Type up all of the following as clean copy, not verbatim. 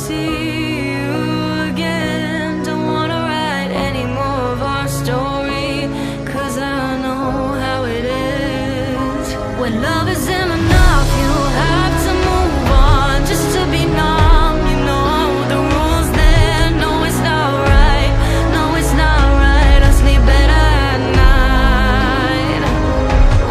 see you again. Don't wanna write any more of our story, 'cause I know how it is. When love isn't enough, you have to move on just to be numb. You know the rules there. No, it's not right. No, it's not right. I sleep better at night.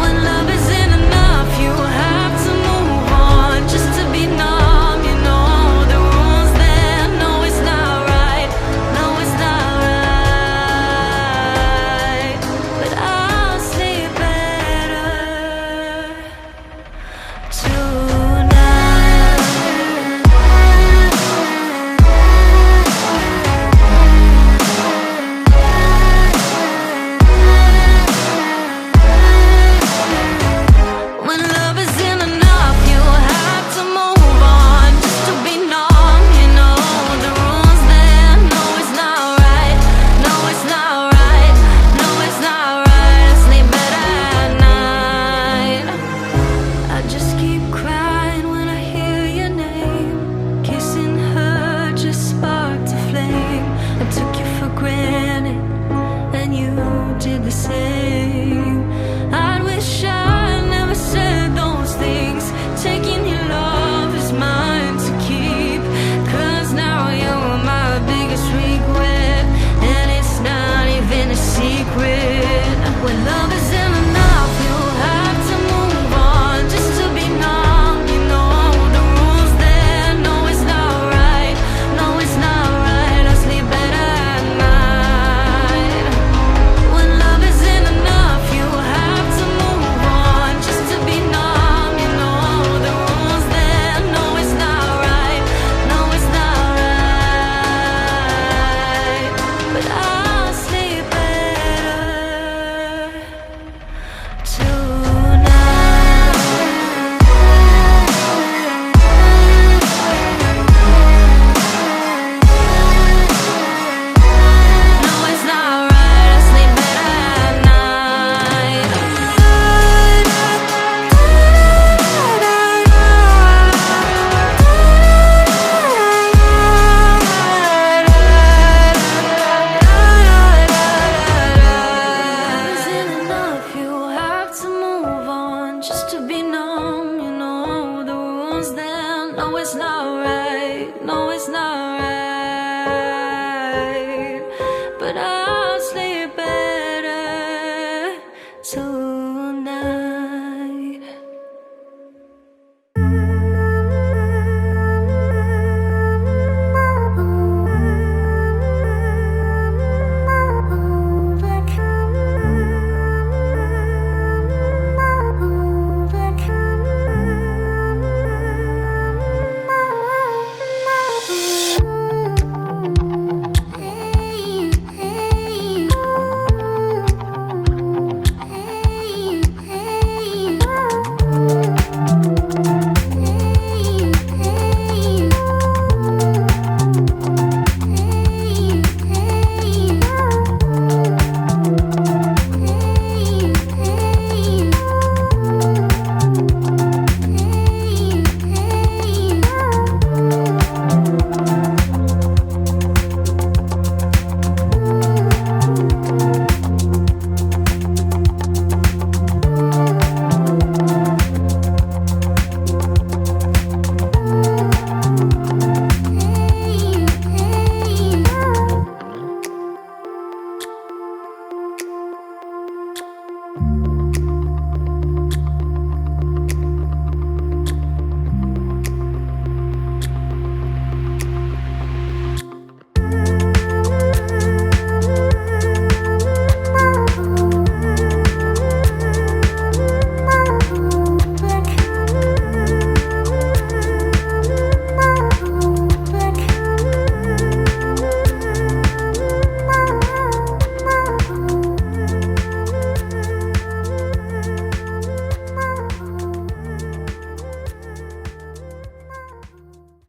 When love isn't enough, you have to move on just to be numb. You know the rules there. No, it's not right. No, it's not right. But I'll sleep better tonight. When love isn't enough, you have to move on just to be numb. You know the rules there. No, it's not right. No, it's not right. No, it's not right. I sleep better at night. I just keep crying when I hear your name. Kissing her just sparked a flame. I took you for granted, and you did the same. I wish I never said those things. Taking your love is mine to keep, 'cause now you're my biggest regret, and it's not even a secret. When love isn't enough, you have to move on just to be numb. You know the rules there. No, it's not right. No, it's not right. I sleep better at night. When love isn't enough, you have to move on just to be numb. You know the rules there. No, it's not right. No, it's not right. But I'll sleep better tonight. No, it's not right. I sleep better at night. Isn't enough, you have to move on just to be numb. You know the rules then. No, it's not